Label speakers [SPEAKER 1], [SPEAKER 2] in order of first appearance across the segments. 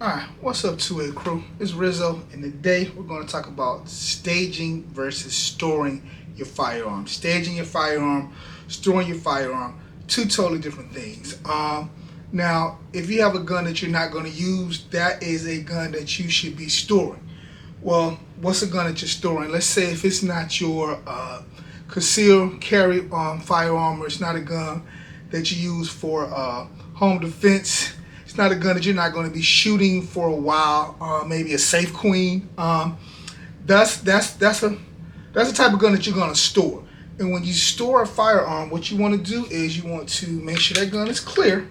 [SPEAKER 1] Alright, what's up 2A crew? It's Rizzo, and today we're going to talk about staging versus storing your firearm. Staging your firearm, storing your firearm, two totally different things. Now, if you have a gun that you're not going to use, that is a gun that you should be storing. Well, what's a gun that you're storing? Let's say if it's not your concealed carry firearm, or it's not a gun that you use for home defense. It's not a gun that you're not going to be shooting for a while. Maybe a safe queen. That's the type of gun that you're going to store. And when you store a firearm, what you want to do is you want to make sure that gun is clear.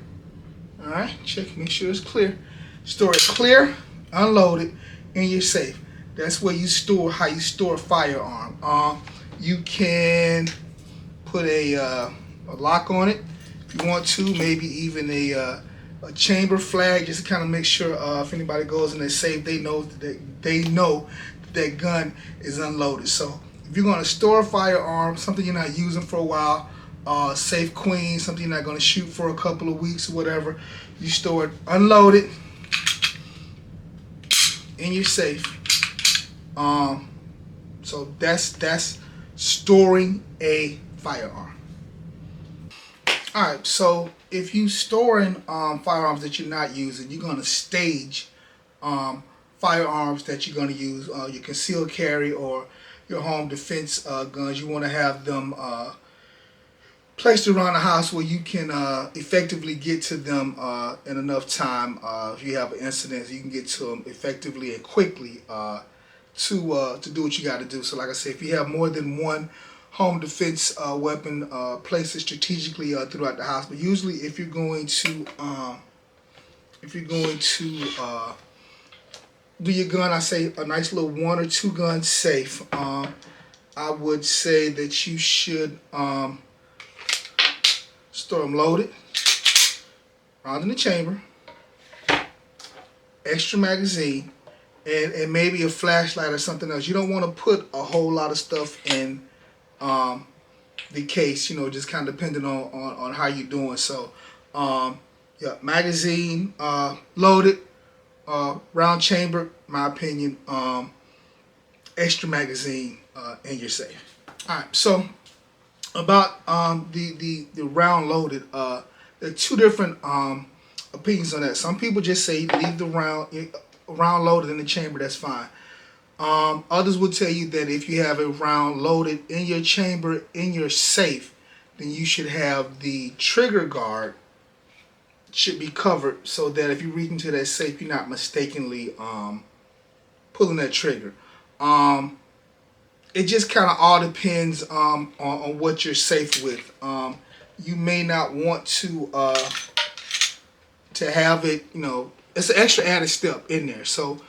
[SPEAKER 1] All right, check, make sure it's clear. Store it clear, unload it in your safe. That's where you store, how you store a firearm. You can put a lock on it if you want to, maybe even a chamber flag, just to kind of make sure if anybody goes in their safe, they know that gun is unloaded. So if you're going to store a firearm, something you're not using for a while, safe queen, something you're not going to shoot for a couple of weeks or whatever, you store it unloaded in your safe. So that's storing a firearm. Alright, so if you storing firearms that you're not using, you're going to stage firearms that you're going to use, your concealed carry or your home defense guns. You want to have them placed around the house where you can effectively get to them in enough time. If you have an incident, you can get to them effectively and quickly to do what you got to do. So like I said, if you have more than one home defense weapon, place it strategically throughout the house. But usually, if you're going to do your gun, I say a nice little 1 or 2 gun safe. I would say that you should store them loaded, round in the chamber, extra magazine, and maybe a flashlight or something else. You don't want to put a whole lot of stuff in the case, just kind of depending on how you're doing. So yeah, magazine loaded, round chamber, my opinion, extra magazine in your safe. Alright, so about the round loaded, there are two different opinions on that. Some people just say leave the round loaded in the chamber, that's fine. Others will tell you that if you have a round loaded in your chamber, in your safe, then you should have the trigger guard should be covered so that if you reach into that safe, you're not mistakenly pulling that trigger. It just kind of all depends on what you're safe with. You may not want to have it, it's an extra added step in there. So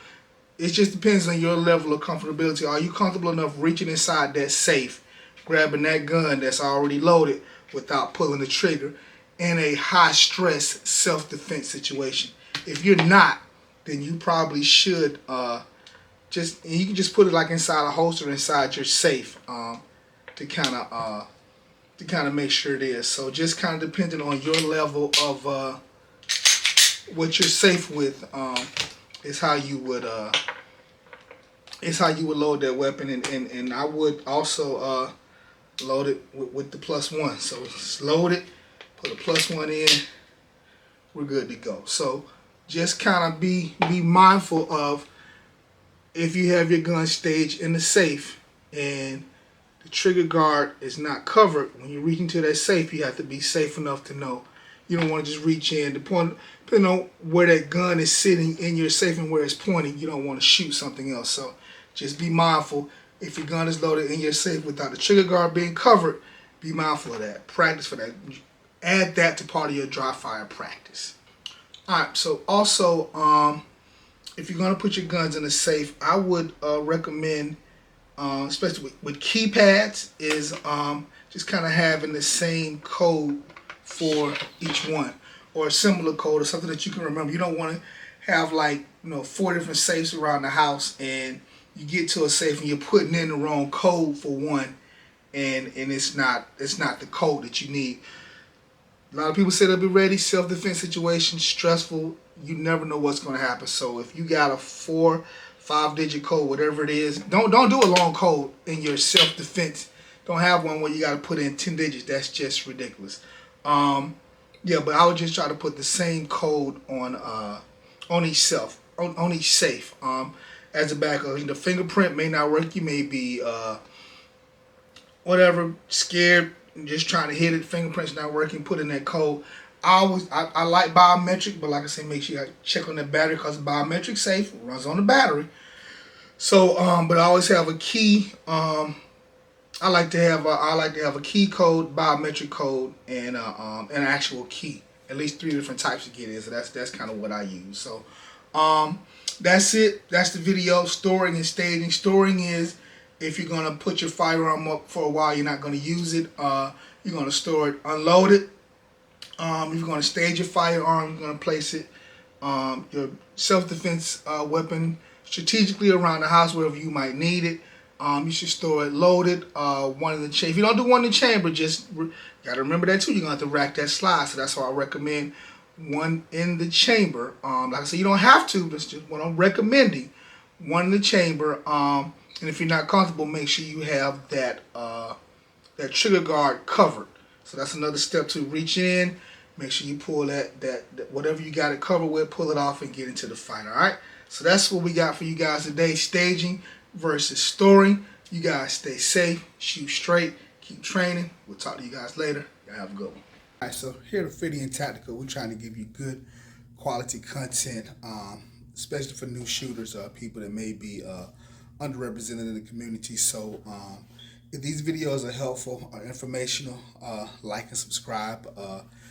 [SPEAKER 1] it just depends on your level of comfortability. Are you comfortable enough reaching inside that safe, grabbing that gun that's already loaded without pulling the trigger in a high-stress self-defense situation? If you're not, then you probably should you can just put it like inside a holster inside your safe to kind of make sure it is. So just kind of depending on your level of what you're safe with is how you would load that weapon, and I would also load it with the +1. So just load it, put a +1 in, we're good to go. So just kind of be mindful of, if you have your gun staged in the safe and the trigger guard is not covered, when you reach into that safe, you have to be safe enough to know you don't want to just reach in. Depending on where that gun is sitting in your safe and where it's pointing, you don't want to shoot something else. So just be mindful. If your gun is loaded in your safe without the trigger guard being covered, be mindful of that. Practice for that. Add that to part of your dry fire practice. Alright, so also, if you're going to put your guns in a safe, I would recommend, especially with keypads, is just kind of having the same code for each one, or a similar code, or something that you can remember. You don't want to have 4 different safes around the house, and you get to a safe and you're putting in the wrong code for one, and it's not the code that you need. A lot of people say they'll be ready. Self-defense situation, stressful. You never know what's going to happen. So if you got a 4-5 digit code, whatever it is, don't do a long code in your self-defense. Don't have one where you got to put in 10 digits. That's just ridiculous. Yeah, but I would just try to put the same code on each safe. As a backup, the fingerprint may not work. You may be whatever, scared, just trying to hit it. Fingerprint's not working. Put in that code. I like biometric, but like I said, make sure you check on the battery because biometric safe runs on the battery. So, but I always have a key. I like to have a key code, biometric code, and an actual key. At least 3 different types to get in. So that's kind of what I use. So, that's it. That's the video. Storing and staging. Storing is if you're gonna put your firearm up for a while, you're not gonna use it. You're gonna store it unloaded. If you're gonna stage your firearm, you're gonna place it, your self-defense weapon strategically around the house wherever you might need it. You should store it loaded. One in the chamber. If you don't do one in the chamber, just gotta remember that too. You're gonna have to rack that slide. So that's why I recommend one in the chamber. Like I said, you don't have to. That's just what I'm recommending. One in the chamber. And if you're not comfortable, make sure you have that that trigger guard covered. So that's another step to reach in. Make sure you pull that whatever you got it covered with, pull it off and get into the fight. All right. So that's what we got for you guys today. Staging versus storing. You guys stay safe, shoot straight, keep training. We'll talk to you guys later. Y'all have a good one. All right, so here at Fitty and Tactical, we're trying to give you good quality content, especially for new shooters, people that may be underrepresented in the community. So if these videos are helpful or informational, like and subscribe.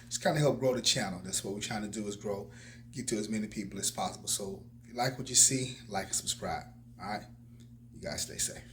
[SPEAKER 1] Just kind of help grow the channel. That's what we're trying to do, is grow, get to as many people as possible. So if you like what you see, like and subscribe. All right? You guys stay safe.